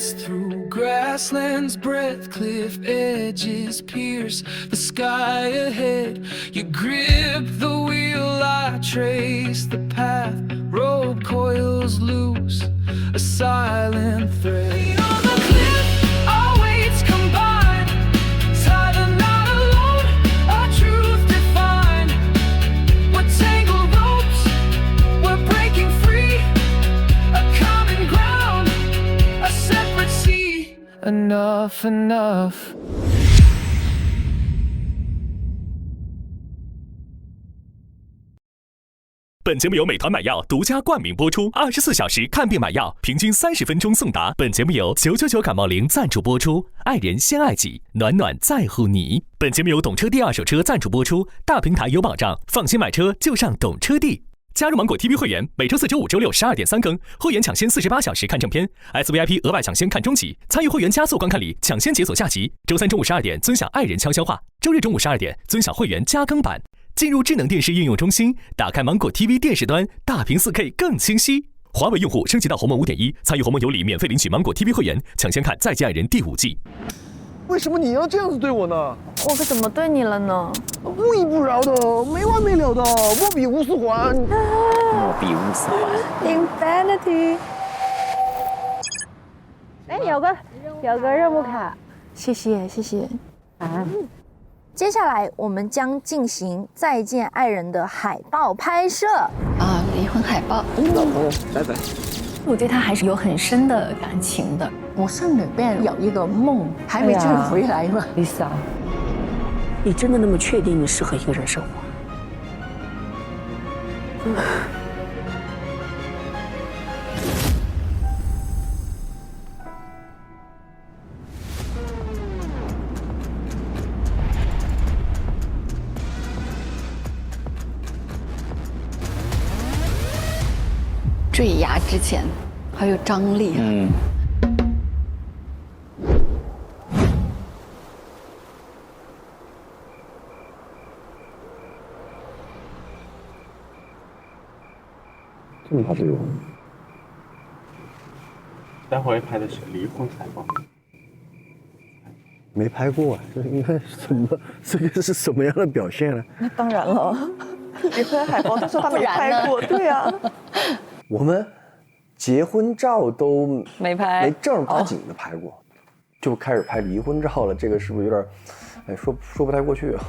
pass through grasslands, breath cliff edges pierce the sky ahead. You grip the wheel, I trace the path. Rope coils loose, a silent thread. Beyond the cliff, our weights combine. Tied and not alone, a truth defined. We're tangled ropes, we're breaking free. A common ground, a separate sea. Enough, enough. 本节目由美团买药独家冠名播出，24小时看病买药，平均30分钟送达。本节目由999感冒灵赞助播出，爱人先爱己，暖暖在乎你。本节目由懂车帝二手车赞助播出，大平台有保障，放心买车就上懂车帝。加入芒果 TV 会员，每周4、周5、周6 12点3更，会员抢先48小时看正片 ，SVIP 额外抢先看中集，参与会员加速观看礼，抢先解锁下集。周3中午12点尊享爱人悄悄话，周日中午12点尊享会员加更版。进入智能电视应用中心，打开芒果 TV 电视端，大屏 4K 更清晰。华为用户升级到鸿蒙5.1，参与鸿蒙有礼免费领取芒果 TV 会员，抢先看《再见爱人》第5季。为什么你要这样子对我呢？我可怎么对你了呢？不依不饶的，没完没了的，莫比乌斯环。莫比乌斯环。Infinity。哎，有个任务卡，谢谢谢谢。啊。接下来我们将进行《再见爱人》的海报拍摄啊，离婚海报。老朋友，拜拜。我对他还是有很深的感情的。我心里边有一个梦，还没追回来嘛。Lisa， 你真的那么确定你适合一个人生活？坠崖之前，还有张力。这么好对我？待会拍的是离婚海报。没拍过啊，这应该什么？这个是什么样的表现呢？那当然了，离婚海报都说他没拍过，对啊。我们结婚照都没拍，没正儿八经的拍过，就开始拍离婚照了。这个是不是有点，哎，说不太过去啊？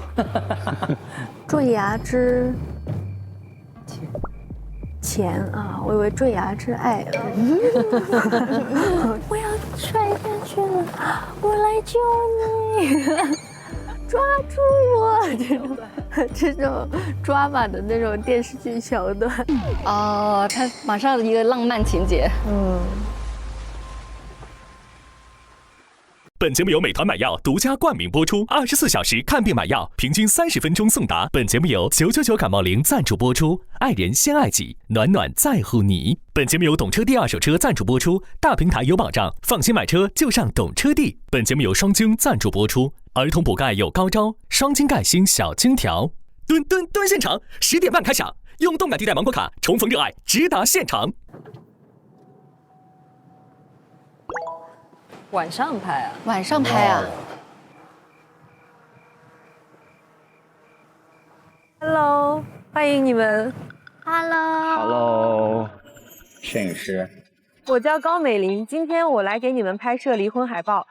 坠崖之前啊，我以为坠崖之爱。我要摔下去了，我来救你！抓住我！这种抓马的那种电视剧桥段。哦，他马上一个浪漫情节。本节目由美团买药独家冠名播出，24小时看病买药，平均30分钟送达。本节目由999感冒灵赞助播出，爱人先爱己，暖暖在乎你。本节目由懂车帝二手车赞助播出，大平台有保障，放心买车就上懂车帝。本节目由双晶赞助播出，儿童补钙有高招，双晶钙锌小金条。蹲现场，10点半开抢，用动感地带芒果卡重逢热爱，直达现场。晚上拍啊？晚上拍啊 ？Hello， 欢迎你们。Hello， 摄影师。我叫高美玲，今天我来给你们拍摄离婚海报。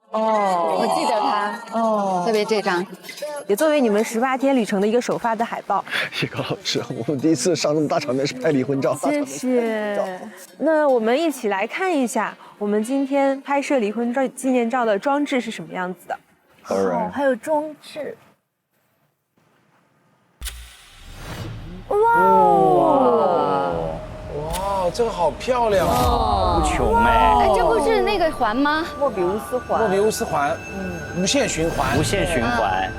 哦，我记得他。哦，特别这张，也作为你们18天旅程的一个首发的海报。叶高老师，我们第一次上这么大场面是拍离婚照。谢谢。那我们一起来看一下，我们今天拍摄离婚照纪念照的装置是什么样子的。哦，还有装置。哇哦！哇，这个好漂亮啊！无穷哎！这不是那个环吗？莫比乌斯环。莫比乌斯环，无限循环。无限循环。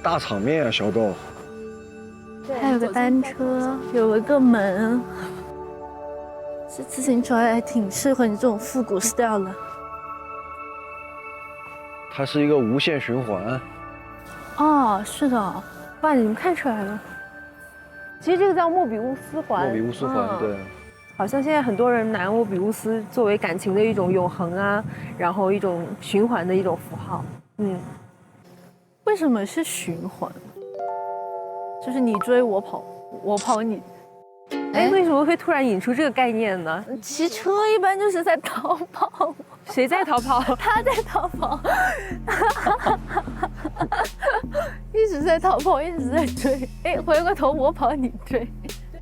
大场面啊，小豆。还有个单车，有一个门。这自行车还挺适合你这种复古 style 的。它是一个无限循环。哦，是的，哇，你们看出来了。其实这个叫莫比乌斯环。莫比乌斯环，对。好像现在很多人拿莫比乌斯作为感情的一种永恒啊，然后一种循环的一种符号。为什么是循环？就是你追我跑，我跑你。哎，为什么会突然引出这个概念呢？骑车一般就是在逃跑。谁在逃跑？他在逃跑，一直在逃跑，一直在追。哎，回过头我跑你追，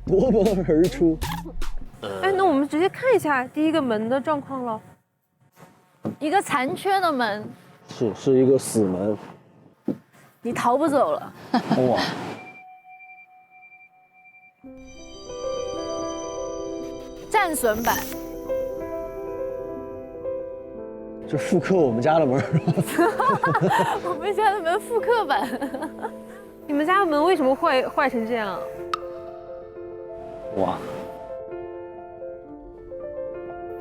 夺门而出。哎，那我们直接看一下第一个门的状况了。一个残缺的门，是一个死门。你逃不走了。哇，战损版。就复刻我们家的门。我们家的门复刻版。你们家的门为什么坏成这样？哇，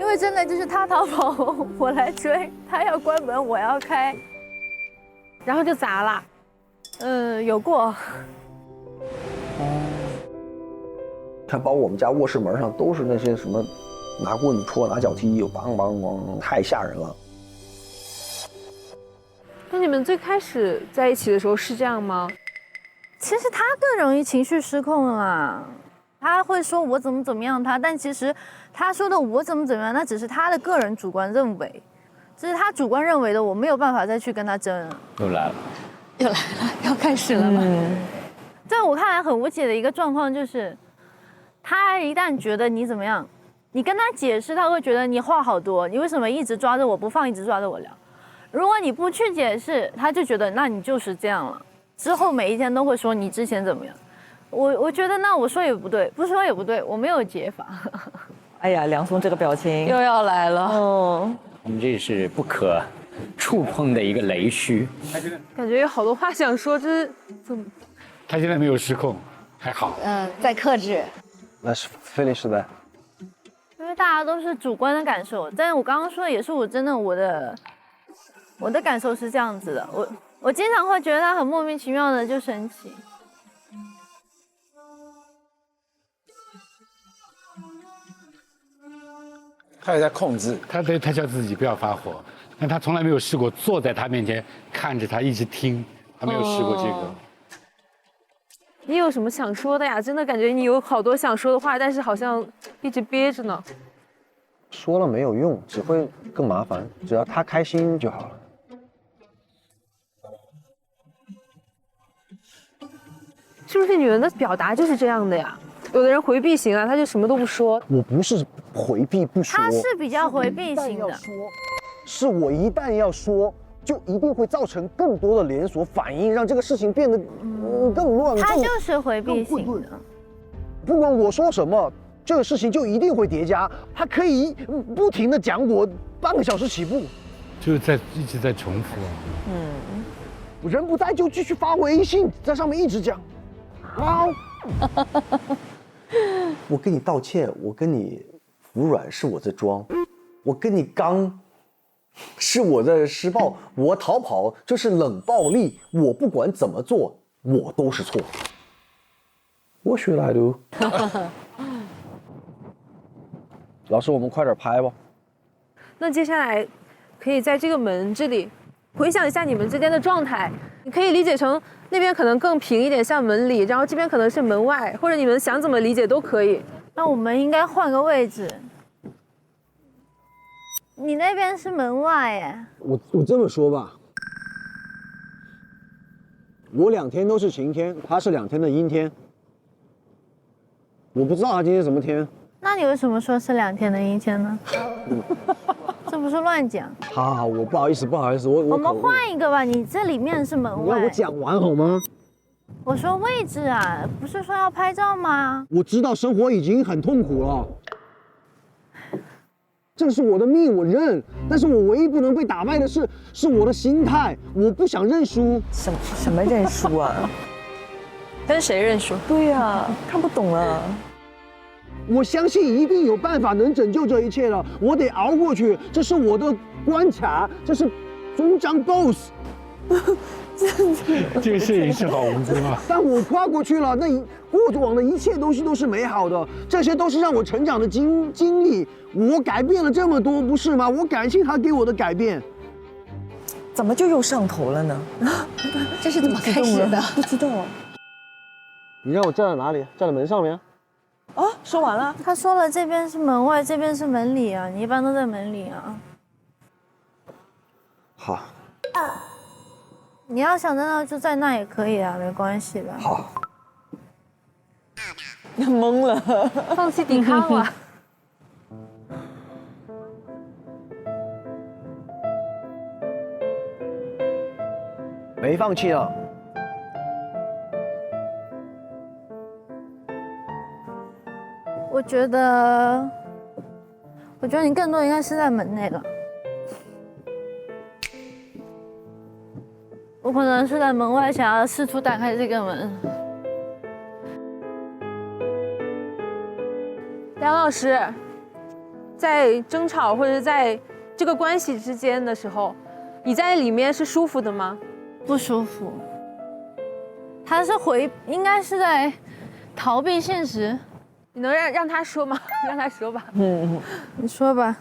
因为真的就是他逃跑，我来追；他要关门，我要开，然后就砸了。有过。看，包括我们家卧室门上都是那些什么拿棍子戳、拿脚踢，有梆梆梆，太吓人了。那你们最开始在一起的时候是这样吗？其实他更容易情绪失控啊，他会说我怎么样他，但其实他说的我怎么样，那只是他的个人主观认为，这是他主观认为的，我没有办法再去跟他争。又来了，又来了，要开始了吗？在我看来很无解的一个状况就是，他一旦觉得你怎么样，你跟他解释，他会觉得你话好多，你为什么一直抓着我不放，一直抓着我聊？如果你不去解释，他就觉得那你就是这样了，之后每一天都会说你之前怎么样。我觉得那我说也不对，不说也不对，我没有解法。哎呀，梁松这个表情又要来了。我们这是不可触碰的一个雷区。感觉有好多话想说，这怎么？他现在没有失控，还好。在克制。Let's finish that。因为大家都是主观的感受，但是我刚刚说的也是我真的我的感受是这样子的，我经常会觉得他很莫名其妙的就生气。他也在控制，他叫自己不要发火，但他从来没有试过坐在他面前看着他一直听，他没有试过这个。你有什么想说的呀？真的感觉你有好多想说的话，但是好像一直憋着呢。说了没有用，只会更麻烦。只要他开心就好了。是不是女人的表达就是这样的呀？有的人回避型啊，他就什么都不说。我不是回避不说，他是比较回避型的。是我一旦要说，就一定会造成更多的连锁反应，让这个事情变得更乱。他就是回避型的。不管我说什么，这个事情就一定会叠加。他可以不停的讲我半个小时起步，就是一直在重复。人不在就继续发微信，在上面一直讲。我跟你道歉，我跟你服软是我在装，我跟你刚是我在施暴，我逃跑这是冷暴力，我不管怎么做，我都是错。What should I do？ 老师，我们快点拍吧。那接下来可以在这个门这里回想一下你们之间的状态，你可以理解成那边可能更平一点，像门里，然后这边可能是门外，或者你们想怎么理解都可以。那我们应该换个位置。你那边是门外耶。我这么说吧，我2天都是晴天，他是2天的阴天。我不知道他今天什么天。那你为什么说是2天的阴天呢？这不是乱讲。好，我不好意思，我们换一个吧，你这里面是门外。你让我讲完好吗？我说位置啊，不是说要拍照吗？我知道生活已经很痛苦了，这是我的命，我认。但是我唯一不能被打败的是我的心态，我不想认输。什么认输啊？跟谁认输？对呀，看不懂了。我相信一定有办法能拯救这一切了，我得熬过去，这是我的关卡，这是终将 BOSS。这个摄影师好无辜啊！但我跨过去了，那过往的一切东西都是美好的，这些都是让我成长的经历。我改变了这么多，不是吗？我感谢他给我的改变。怎么就又上头了呢？这是怎么开始的？不知道。你让我站在哪里？站在门上面？啊，说完了。他说了，这边是门外，这边是门里啊，你一般都在门里啊。好。你要想在那就在那也可以啊，没关系的。好。懵了，放弃抵抗了。没放弃了。我觉得你更多应该是在门内了。我可能是在门外，想要试图打开这个门。梁老师，在争吵或者在这个关系之间的时候，你在里面是舒服的吗？不舒服。他是应该是在逃避现实。你能让他说吗？让他说吧。你说吧。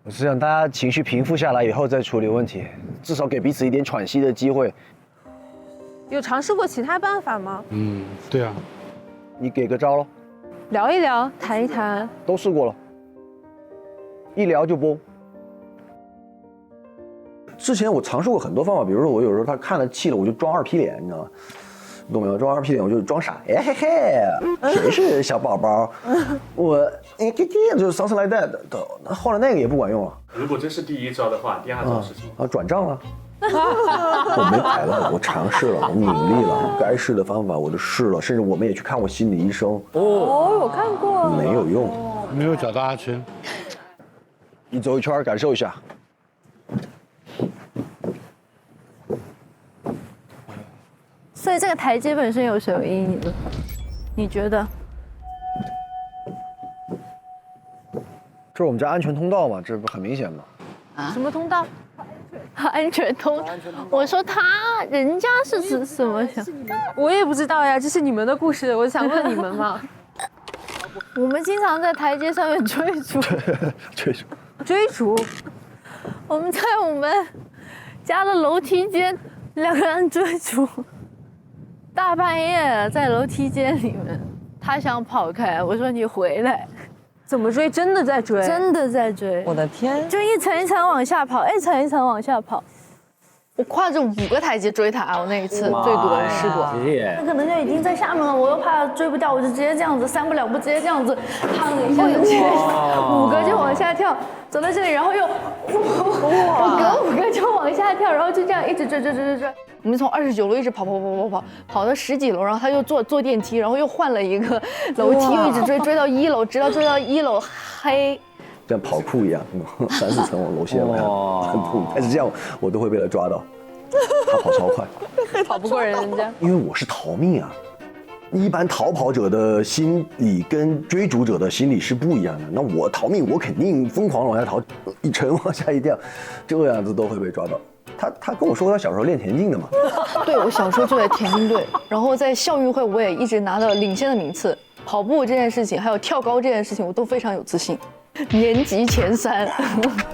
我是想大家情绪平复下来以后再处理问题，至少给彼此一点喘息的机会。有尝试过其他办法吗？对啊。你给个招咯。聊一聊，谈一谈。都试过了，一聊就崩。之前我尝试过很多方法，比如说我有时候他看了气了，我就装2皮脸，你知道吗？你懂没有？装2皮脸我就装傻，哎嘿嘿，谁是小宝宝？我就是 something like that 的。后来那个也不管用了。如果这是第一招的话，第二招是什么？转账了。我没摆烂，我尝试了，我努力了，该试的方法我都试了，甚至我们也去看过心理医生。我看过。没有用，没有找到阿春。你走一圈感受一下。所以这个台阶本身有什么意义呢？你觉得？这是我们家安全通道嘛，这不很明显吗？什么通道？安全通。我说人家是指什么想？我也不知道呀，这是你们的故事，我想问你们嘛。我们经常在台阶上面追逐。追逐。我们在我们家的楼梯间2个人追逐。大半夜在楼梯间里面，他想跑开，我说你回来。怎么追？真的在追？真的在追！我的天！就一层一层往下跑，一层一层往下跑。我跨着5个台阶追他，我那一次最多试过。他可能就已经在下面了，我又怕追不掉，我就直接这样子3步2步，直接这样子，趟一下就直接5个就往下跳，走到这里，然后又我隔5个就往下跳，然后就这样一直追。我们从29楼一直跑到10几楼，然后他又坐电梯，然后又换了一个楼梯，又一直追到1楼，直到追到1楼黑。像跑酷一样，3、4层往楼下往很酷，但是这样我都会被他抓到，他跑超快，跑不过人家。因为我是逃命啊。一般逃跑者的心理跟追逐者的心理是不一样的。那我逃命，我肯定疯狂往下逃，一沉往下一掉，这样子都会被抓到。他跟我说他小时候练田径的嘛。对，我小时候就在田径队，然后在校运会我也一直拿到领先的名次。跑步这件事情，还有跳高这件事情，我都非常有自信，年级前3。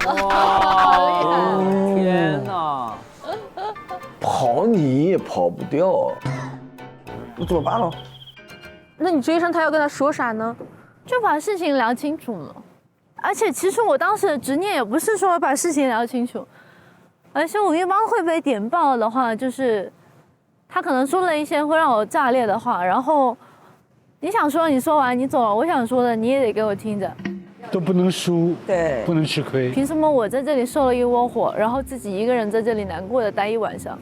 哇！天哪！跑你也跑不掉，那怎么办呢？那你追上他要跟他说啥呢？就把事情聊清楚了。而且其实我当时的执念也不是说把事情聊清楚，而是我一般会被点爆的话，就是他可能说了一些会让我炸裂的话，然后你想说你说完你走了，我想说的你也得给我听着，都不能输，对，不能吃亏。凭什么我在这里受了一窝火，然后自己一个人在这里难过的待1晚上？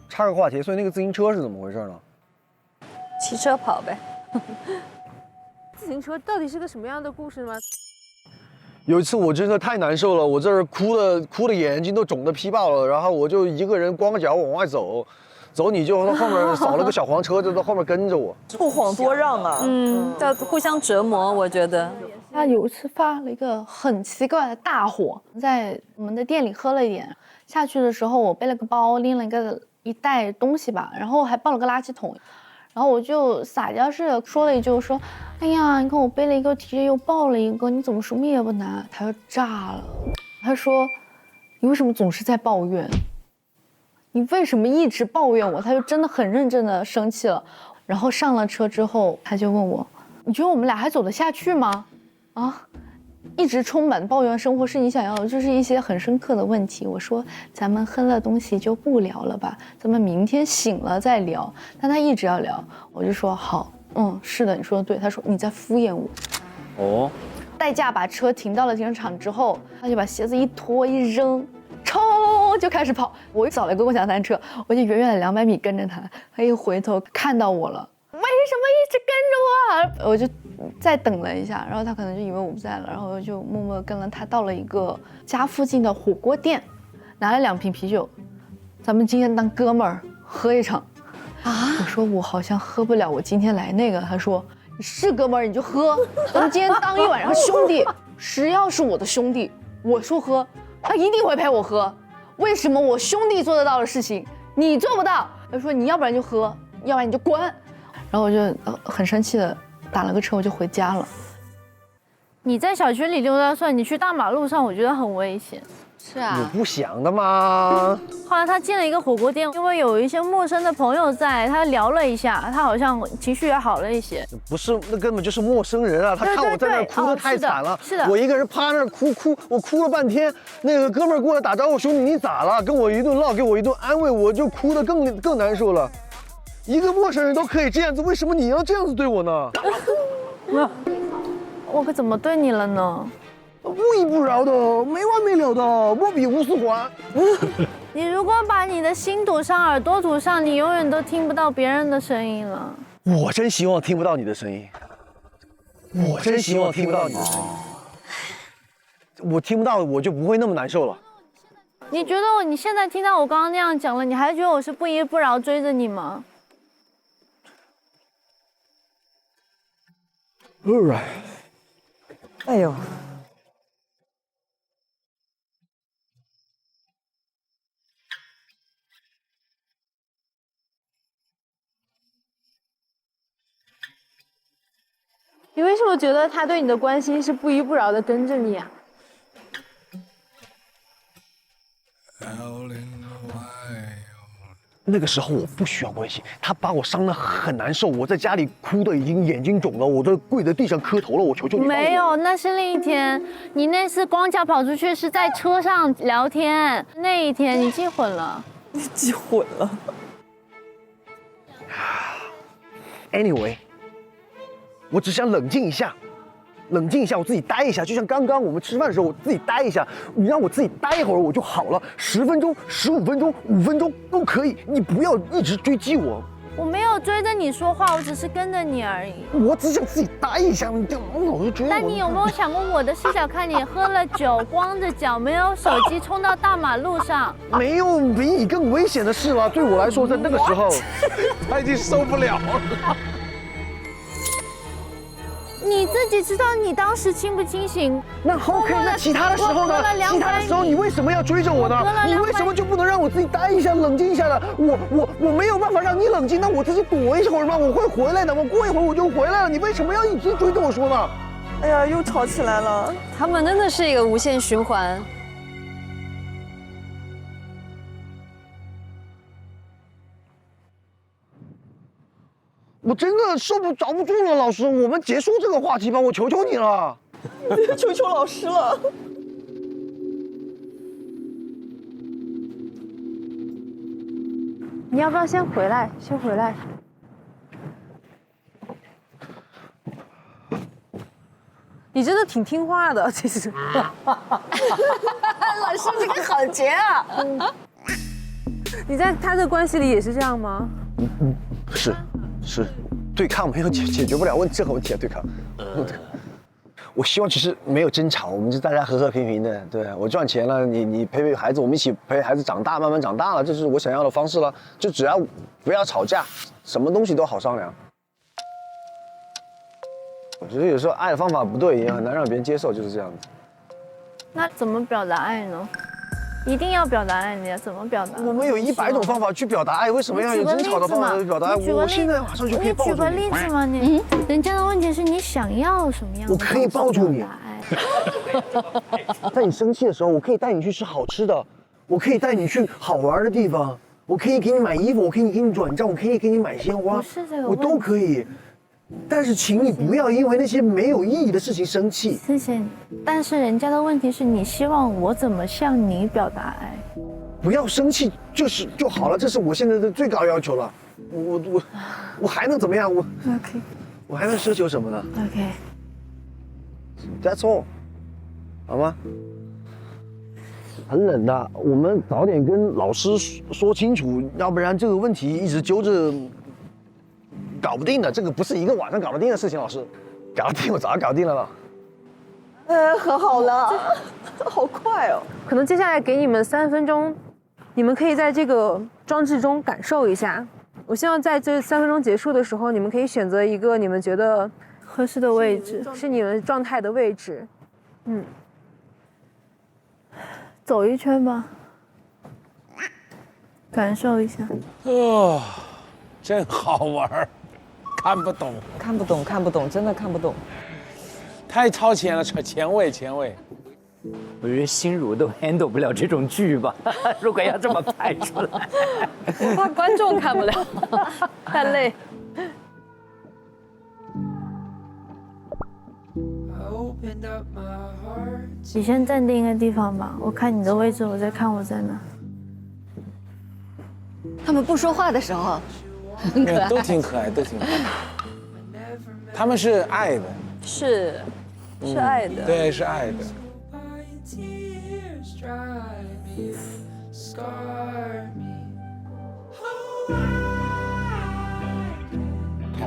插个话题，所以那个自行车是怎么回事呢？骑车跑呗。自行车到底是个什么样的故事吗？有一次我真的太难受了，我这儿哭的眼睛都肿得批爆了，然后我就一个人光着脚往外走走你就后面扫了个小黄车，就在后面跟着我。不遑多让啊。叫互相折磨，我觉得。他有一次发了一个很奇怪的大火，在我们的店里喝了一点，下去的时候我背了个包，拎了一袋东西吧，然后还抱了个垃圾桶，然后我就撒娇似的说了一句，我说：“哎呀，你看我背了一个，提着又抱了一个，你怎么什么也不拿？”他就炸了，他说：“你为什么总是在抱怨？你为什么一直抱怨我？”他就真的很认真的生气了。然后上了车之后，他就问我：“你觉得我们俩还走得下去吗？”啊，一直充满抱怨生活是你想要的，就是一些很深刻的问题。我说咱们喝了东西就不聊了吧，咱们明天醒了再聊。但他一直要聊，我就说好，是的，你说的对。他说你在敷衍我。哦，代驾把车停到了停车场之后，他就把鞋子一脱一扔，冲就开始跑。我找了一个共享单车，我就远远的200米跟着他，他一回头看到我了。为什么一直跟着我？我就再等了一下，然后他可能就以为我不在了，然后就默默跟了他到了一个家附近的火锅店，拿了2瓶啤酒，咱们今天当哥们儿喝一场。我说我好像喝不了，我今天来那个。他说你是哥们儿你就喝，咱们今天当一晚上兄弟。谁要是我的兄弟，我说喝，他一定会陪我喝。为什么我兄弟做得到的事情你做不到？他说你要不然就喝，要不然你就滚。然后我就很生气的打了个车，我就回家了。你在小区里溜达算，你去大马路上，我觉得很危险。是啊，你不想的吗？后来他进了一个火锅店，因为有一些陌生的朋友在，他聊了一下，他好像情绪也好了一些。不是，那根本就是陌生人啊！他看我在那儿哭得太惨了，是的，我一个人趴那儿哭，我哭了半天。那个哥们儿过来打招呼，兄弟你咋了？跟我一顿唠，给我一顿安慰，我就哭得更难受了。一个陌生人都可以这样子，为什么你要这样子对我呢？我可怎么对你了呢？不依不饶的，没完没了的，莫比乌斯环。你如果把你的心堵上，耳朵堵上，你永远都听不到别人的声音了。我真希望听不到你的声音，我真希望听不到你的声音。我听不到，我就不会那么难受了。你觉得你现在听到我刚刚那样讲了，你还觉得我是不依不饶追着你吗？ Alright， 哎呦，你为什么觉得他对你的关心是不依不饶的跟着你啊？那个时候我不需要关心，他把我伤得很难受，我在家里哭得已经眼睛肿了，我都跪在地上磕头了，我求求你。没有，那是另一天，你那次光脚跑出去是在车上聊天，那一天你记混了，记混了。Anyway， 我只想冷静一下。 冷静一下，我自己待一下，就像刚刚我们吃饭的时候，我自己待一下。你让我自己待一会儿，我就好了。10分钟、15分钟、5分钟都可以，你不要一直追击我。我没有追着你说话，我只是跟着你而已。我只想自己待一下，你这老是追我。那你有没有想过我的视角？看你喝了酒，光着脚，没有手机，冲到大马路上。没有比你更危险的事了。对我来说，在那个时候，他已经受不了了。 你自己知道你当时清不清醒？那 OK， 那其他的时候呢？其他的时候你为什么要追着我呢？你为什么就不能让我自己待一下、冷静一下呢？我没有办法让你冷静，那我自己躲一会儿吗？我会回来的，我过一会儿我就回来了。你为什么要一直追着我说呢？哎呀，又吵起来了。他们真的是一个无限循环。 我真的着不住了，老师，我们结束这个话题吧，我求求你了，求求老师了。你要不要先回来？先回来。你真的挺听话的，其实。老师这个好绝啊！你在他的关系里也是这样吗？是，对抗没有解决不了这个问题啊，对抗。我希望其实没有争吵，我们就大家和和平平的。对我赚钱了，你陪孩子，我们一起陪孩子长大，慢慢长大了，这是我想要的方式了。就只要不要吵架，什么东西都好商量。我觉得有时候爱的方法不对，也很难让别人接受，就是这样子。那怎么表达爱呢？一定要表达爱，你要怎么表达？我们有100种方法去表达爱，为什么要有争吵的方法去表达爱？我现在马上就可以抱住你。举个例子嘛，你人家的问题是你想要什么样的？我可以抱住你。在你生气的时候，我可以带你去吃好吃的，我可以带你去好玩的地方，我可以给你买衣服，我可以给你转账，我可以给你买鲜花，我都可以。但是，请你不要因为那些没有意义的事情生气。谢谢你。但是人家的问题是你希望我怎么向你表达爱？不要生气就好了，这是我现在的最高要求了。我还能怎么样？我还能奢求什么呢 ？OK。That's all， 好吗？很冷的，我们早点跟老师说清楚，要不然这个问题一直揪着。搞不定的，这个不是一个晚上搞得定的事情，老师，搞定我早就搞定了了。和好了，好快哦。可能接下来给你们3分钟，你们可以在这个装置中感受一下。我希望在这3分钟结束的时候，你们可以选择一个你们觉得合适的位置，是你们状态的位置。走一圈吧，感受一下。哦，真好玩。看不懂，真的看不懂，太超前了，前卫。我觉得心如都 handle 不了这种剧吧，如果要这么拍出来，我怕观众看不了，太累。你先站定一个地方吧，我看你的位置，我再看我在哪。他们不说话的时候。很可爱，都挺可爱。他们是爱的，是爱的，对，是爱的。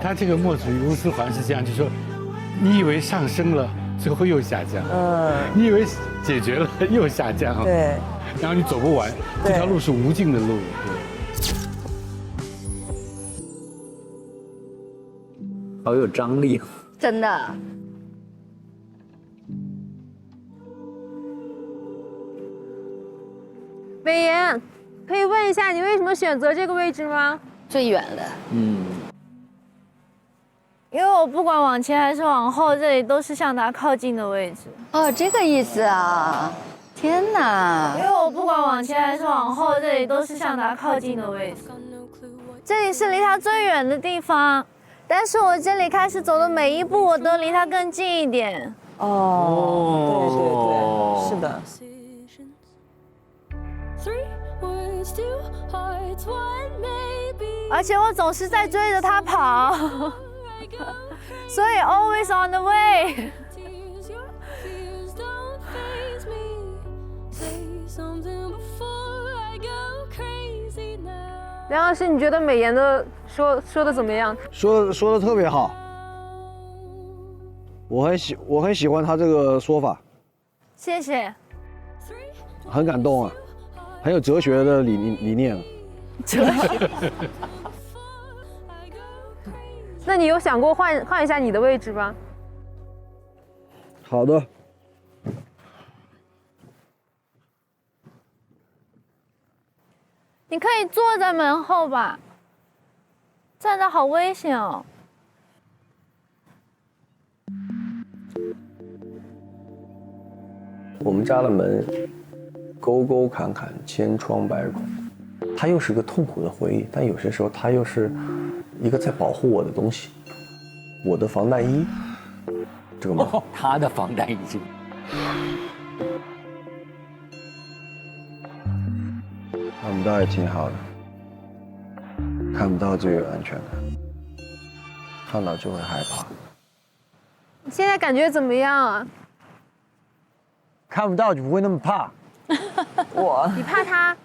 他这个莫楚于乌丝环是这样，就是说，你以为上升了，最后又下降，你以为解决了又下降，对，然后你走不完，这条路是无尽的路，对。好有张力，真的。美妍，可以问一下你为什么选择这个位置吗？最远的。因为我不管往前还是往后，这里都是向他靠近的位置。哦，这个意思啊！天哪！因为我不管往前还是往后，这里都是向他靠近的位置。这里是离他最远的地方。但是我这里开始走的每一步，我都离他更近一点。对，是的。而且我总是在追着他跑，所以 always on the way。梁老师，你觉得美妍的说的怎么样？说的特别好，我很喜欢他这个说法。谢谢。很感动啊，很有哲学的理念。哲学。那你有想过换一下你的位置吗？好的。你可以坐在门后吧，站着好危险哦。我们家的门，沟沟坎坎，千疮百孔，它又是个痛苦的回忆，但有些时候它又是一个在保护我的东西。我的防弹衣，这个门，他的防弹衣。看不到也挺好的，看不到就有安全感，看到就会害怕。你现在感觉怎么样啊？看不到就不会那么怕。你怕他？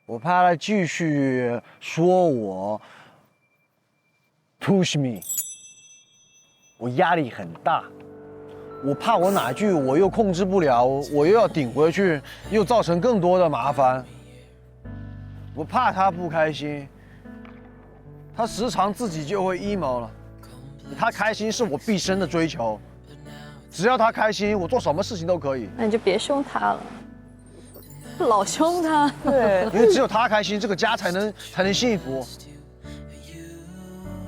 我怕他继续说我 push me， 我压力很大。我怕我哪句我又控制不了，我又要顶回去，又造成更多的麻烦。我怕他不开心，他时常自己就会 emo 了。他开心是我毕生的追求，只要他开心，我做什么事情都可以。那你就别凶他了，老凶他。对，因为只有他开心，这个家才能幸福。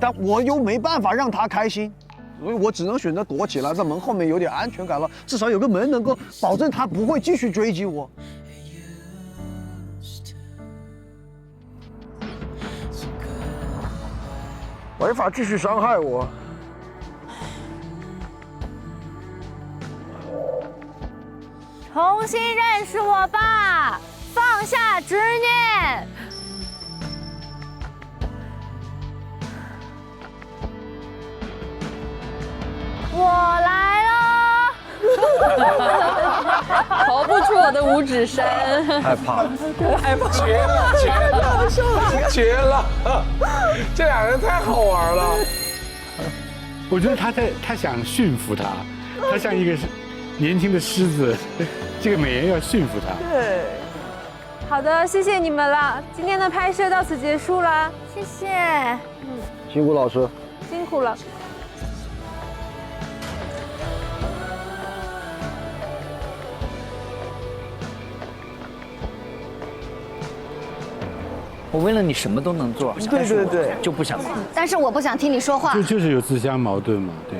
但我又没办法让他开心。所以我只能选择躲起来，在门后面有点安全感了，至少有个门能够保证他不会继续追击我。没法继续伤害我。重新认识我吧，放下执念。我来了，逃不出我的五指山。害怕，害怕，绝了！这俩人太好玩了。我觉得他想驯服他，他像一个年轻的狮子，这个美人要驯服他。对，好的，谢谢你们了，今天的拍摄到此结束了，谢谢。辛苦老师，辛苦了。我为了你什么都能做，对对对，就不想听。但是我不想听你说话。就是有自相矛盾嘛，对。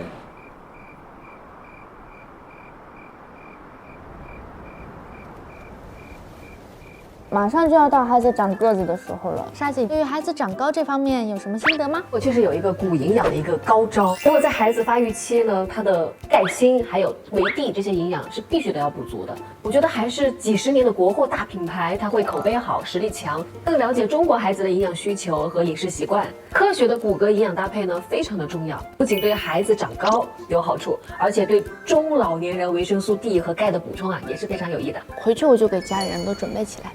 马上就要到孩子长个子的时候了，沙姐对于孩子长高这方面有什么心得吗？我确实有一个补营养的一个高招。如果在孩子发育期呢，他的钙、锌还有维 D 这些营养是必须得要补足的。我觉得还是几十年的国货大品牌，它会口碑好、实力强，更了解中国孩子的营养需求和饮食习惯。科学的骨骼营养搭配呢，非常的重要，不仅对孩子长高有好处，而且对中老年人维生素 D 和钙的补充啊，也是非常有益的。回去我就给家里人都准备起来。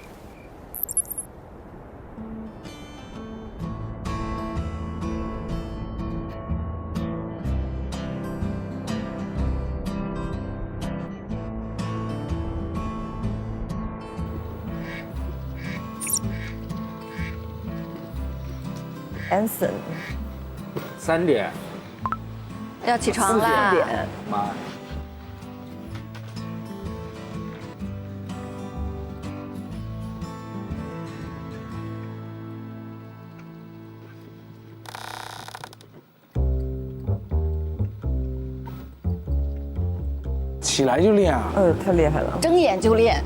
Anson， 3点，要起床啦。4点。妈。起来就练啊！太厉害了，睁眼就练。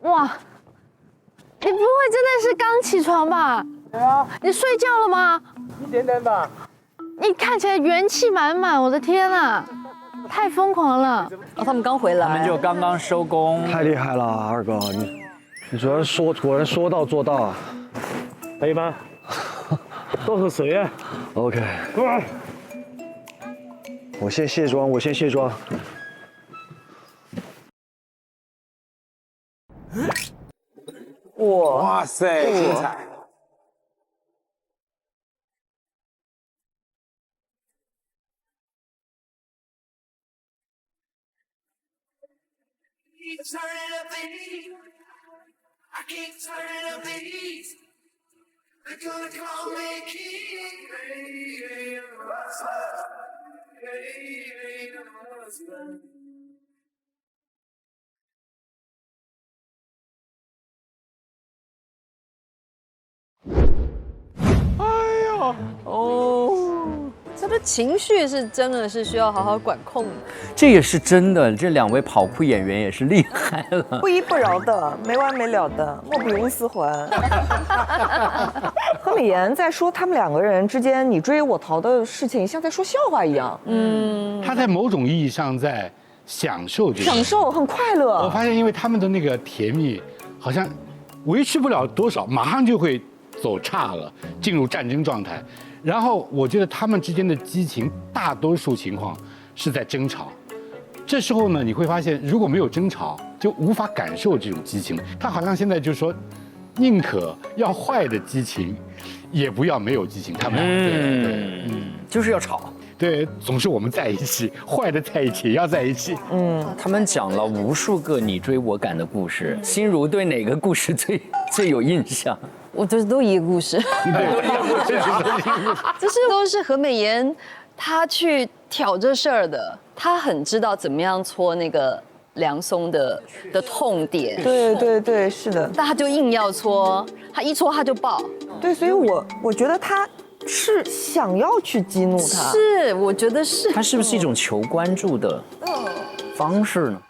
哇，你不会真的是刚起床吧？对啊。你睡觉了吗？一点点吧。你看起来元气满满，我的天啊，太疯狂了！哦，他们刚回来，他们就刚刚收工。太厉害了，二哥，你主要果然说到做到啊。来一杯，多喝水啊。OK。我先卸妆，哇塞，精彩！他的情绪是真的是需要好好管控的。这也是真的，这2位跑酷演员也是厉害了，不依不饶的，没完没了的，莫比乌斯环。何美妍在说他们2个人之间你追我逃的事情，像在说笑话一样。他在某种意义上在享受这个，享受很快乐。我发现，因为他们的那个甜蜜好像维持不了多少，马上就会走岔了，进入战争状态。然后我觉得他们之间的激情，大多数情况是在争吵。这时候呢，你会发现，如果没有争吵，就无法感受这种激情。他好像现在就说，宁可要坏的激情，也不要没有激情。他们对，就是要吵。对，总是我们在一起，坏的在一起也要在一起。他们讲了无数个你追我赶的故事，心如对哪个故事最有印象？我觉得都一个故事，就是都是何美妍她去挑这事儿的，她很知道怎么样戳那个梁松的痛点。对对对，是的。但她就硬要戳，她一戳她就爆。对，所以我觉得她是想要去激怒他。是，我觉得是。他是不是一种求关注的方式呢？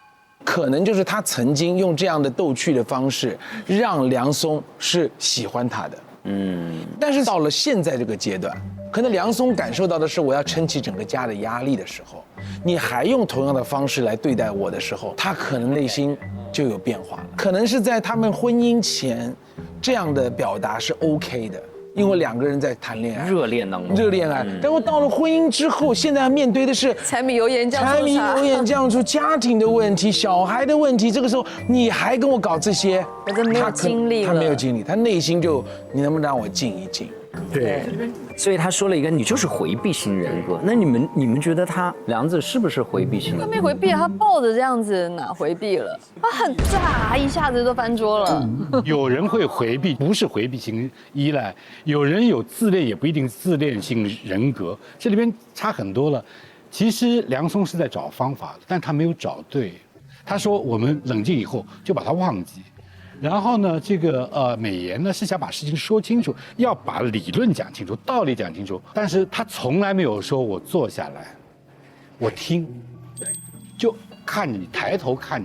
可能就是他曾经用这样的逗趣的方式，让梁松是喜欢他的。但是到了现在这个阶段，可能梁松感受到的是我要撑起整个家的压力的时候，你还用同样的方式来对待我的时候，他可能内心就有变化了。可能是在他们婚姻前，这样的表达是 OK 的。因为两个人在谈恋爱，热恋当中，热恋爱。然后到了婚姻之后，现在要面对的是柴米油盐酱醋家庭的问题、小孩的问题。这个时候你还跟我搞这些，他没有经历，他没有经历，他内心就你能不能让我静一静？对，所以他说了一个，你就是回避型人格。那你们觉得他梁子是不是回避型人格？他没回避，他抱着这样子哪回避了？他很炸，一下子就翻桌了。有人会回避，不是回避型依赖；有人有自恋，也不一定自恋型人格，这里边差很多了。其实梁松是在找方法，但他没有找对。他说我们冷静以后就把它忘记。然后呢，这个美妍呢是想把事情说清楚，要把理论讲清楚，道理讲清楚，但是他从来没有说我坐下来，我听，对，就看着你，抬头看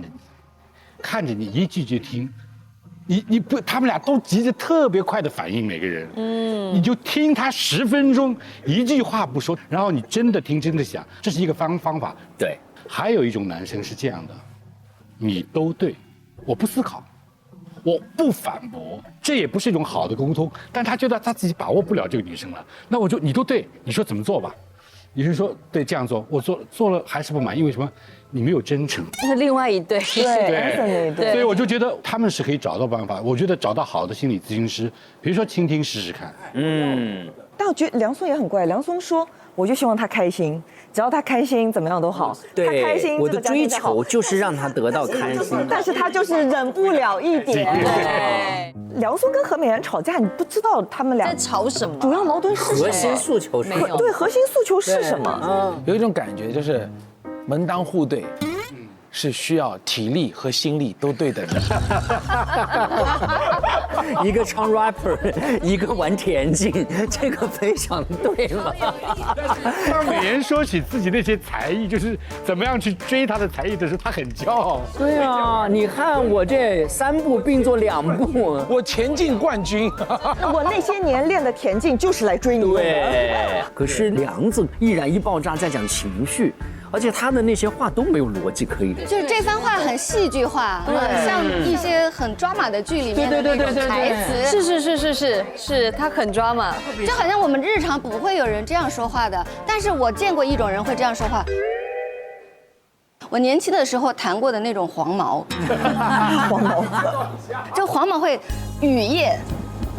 着你一句句听，你不，他们俩都急着特别快的反应，每个人，你就听他10分钟，一句话不说，然后你真的听，真的想，这是一个方法。对，还有一种男生是这样的，你都对，我不思考。我不反驳，这也不是一种好的沟通，但他觉得他自己把握不了这个女生了，那我就你都对，你说怎么做吧？你是说对这样做，我做了还是不满意？为什么？你没有真诚。那是另外一对，对，所以我就觉得他们是可以找到办法。我觉得找到好的心理咨询师，比如说倾听试试看。但我觉得梁松也很怪，梁松说，我就希望他开心。只要他开心，怎么样都好。对，他开心，我的追求就是让他得到开心。但是他就是忍不了一点。对，梁松跟何美妍吵架，你不知道他们俩在吵什么，主要矛盾是什么？核心诉求是什么？对，核心诉求是什么？有一种感觉就是门当户对。是需要体力和心力都对等的。一个唱 rapper， 一个玩田径，这个非常对了。当美妍说起自己那些才艺，就是怎么样去追她的才艺的时候，她很骄傲。对啊，你看我这3步并作2步，我田径冠军。我那些年练的田径就是来追你的。对，可是梁子一燃一爆炸在讲情绪。而且他的那些话都没有逻辑可以。就是这番话很戏剧化，像一些很抓马的剧里面的那种台词。是，他很抓马，就好像我们日常不会有人这样说话的，但是我见过一种人会这样说话。我年轻的时候谈过的那种黄毛，就黄毛会雨夜。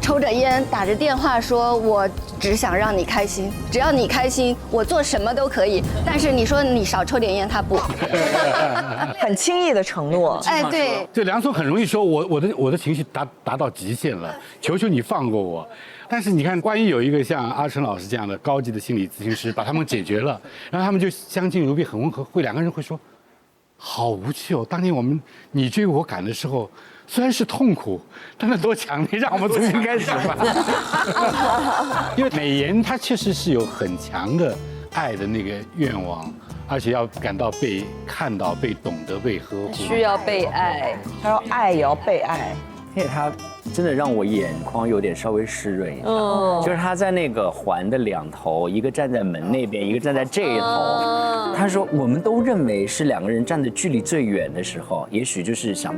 抽着烟，打着电话说：“我只想让你开心，只要你开心，我做什么都可以。”但是你说你少抽点烟，他不，很轻易的承诺。哎，对，对，梁松很容易说我的情绪达到极限了，求求你放过我。但是你看，万一有一个像阿成老师这样的高级的心理咨询师把他们解决了，然后他们就相敬如宾，很温和，两个人会说，好无趣哦，当年你追我赶的时候。虽然是痛苦，但是多强烈，让我们重新开始吧。因为美妍她确实是有很强的爱的那个愿望，而且要感到被看到、被懂得、被呵护，需要被爱，她要爱也要被爱。而且她真的让我眼眶有点稍微湿润一下，就是她在那个环的2头，一个站在门那边，一个站在这一头。她说，我们都认为是2个人站的距离最远的时候，也许就是想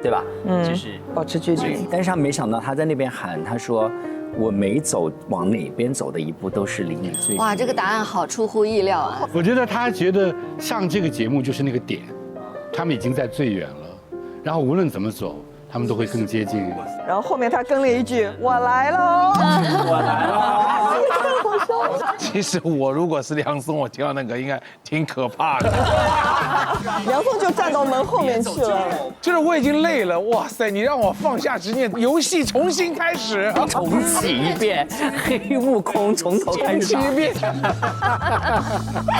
对吧？就是保持距离。但是他没想到他在那边喊，他说我每走往哪边走的一步都是离你最近。哇，这个答案好出乎意料啊！我觉得他觉得上这个节目就是那个点，他们已经在最远了，然后无论怎么走，他们都会更接近。然后后面他跟了一句：“我来喽！”我来了。其实我如果是梁松，我听到那个应该挺可怕的。梁松就站到门后面去了。就是我已经累了，哇塞！你让我放下执念，游戏重新开始，重启一遍，黑悟空从头开始重启一遍。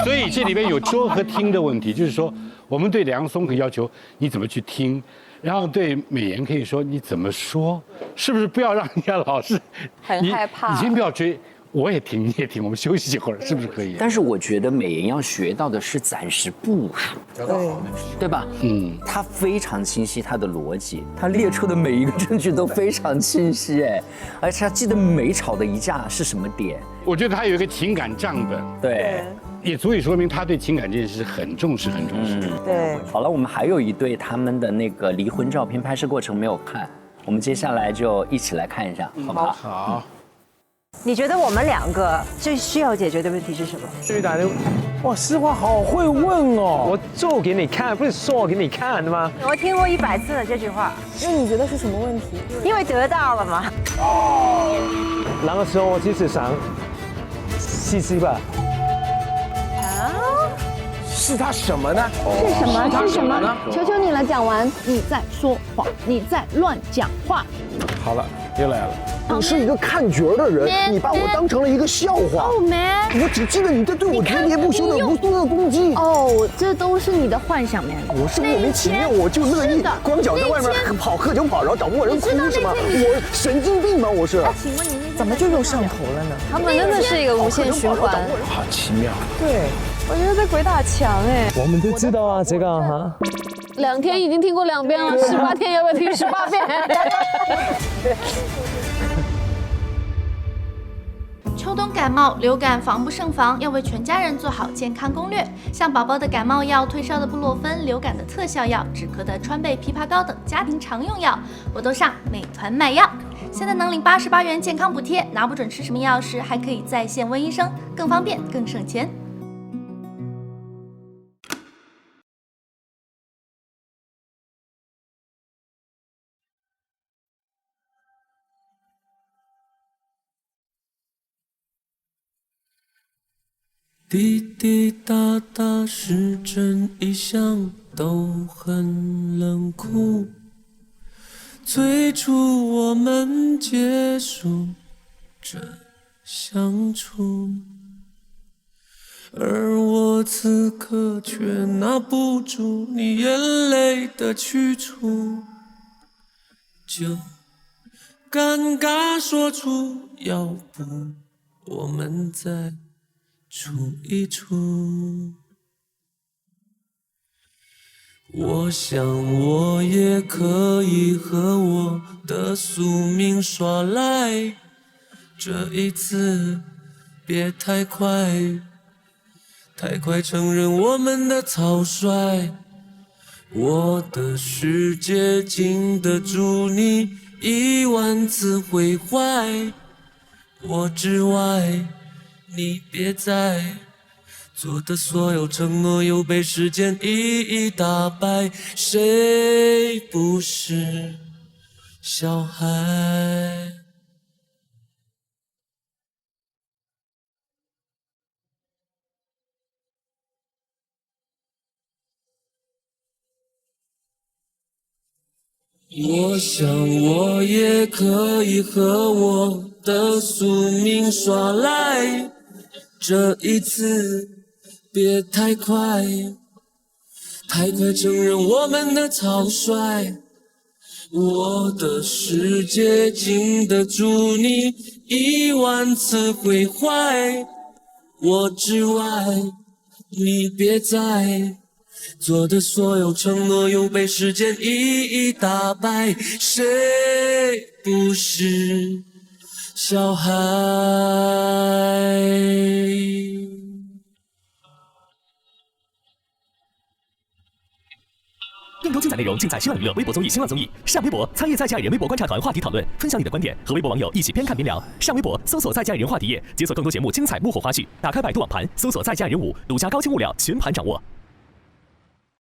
所以这里边有说和听的问题，就是说我们对梁松可以要求你怎么去听。然后对美颜可以说你怎么说，是不是不要让人家老是很害怕？你先不要追，我也听，你也听，我们休息一会儿，是不是可以？但是我觉得美颜要学到的是暂时部署，对吧？他非常清晰他的逻辑，他列出的每一个证据都非常清晰，哎，而且他记得每吵的一架是什么点。我觉得他有一个情感账本，对。也足以说明他对情感这件事很重视，很重视。对。好了，我们还有一对他们的那个离婚照片拍摄过程没有看，我们接下来就一起来看一下，好不好？好。你觉得我们两个最需要解决的问题是什么？最大的，哇，诗华好会问哦！我做给你看，不是说给你看的吗？我听过100次了这句话。那你觉得是什么问题？因为得到了嘛。那个时候我就是想试试吧。是他什么呢？是什么？是什么？求求你了，讲完。你在说谎，你在乱讲话。好了，又来了。你是一个看角的人，你把我当成了一个笑话。哦，man，我只记得你在对我喋喋不休的无数的攻击。哦，这都是你的幻想，man。我是莫名其妙，我就乐意光脚在外面跑，喝酒跑，然后找不到人哭是吗？我神经病吗？我是。请问你怎么就又上头了呢？他们真的是一个无限循环，好奇妙。对，我觉得在鬼打墙哎。我们都知道啊，这个哈。2天已经听过2遍了，18天要不要听18遍？秋冬感冒、流感防不胜防，要为全家人做好健康攻略。像宝宝的感冒药、退烧的布洛芬、流感的特效药、止咳的川贝枇杷膏等家庭常用药，我都上美团买药。现在能领88元健康补贴，拿不准吃什么药时，还可以在线问医生，更方便更省钱。滴滴答答，时针一响，都很冷酷。最初我们结束这相处，而我此刻却拿不住你眼泪的去处，就尴尬说出，要不我们再处一处。我想我也可以和我的宿命耍赖，这一次别太快，太快承认我们的草率。我的世界经得住你10000次毁坏，我之外你别再做的所有承诺又被时间一一打败，谁不是小孩？我想我也可以和我的宿命耍赖，这一次别太快，太快承认我们的草率。我的世界经得住你10000次毁坏，我之外你别再做的所有承诺又被时间一一打败，谁不是小孩？你多精彩内容尽在新浪娱乐微博综艺、新浪综艺。上微博参与在家爱人微博观察团话题讨论，分享你的观点，和微博网友一起边看边聊。上微博搜索在家爱人话题页，解锁更多节目精彩幕后花絮。打开百度网盘，搜索在家爱人5，独家高清物料全盘掌握。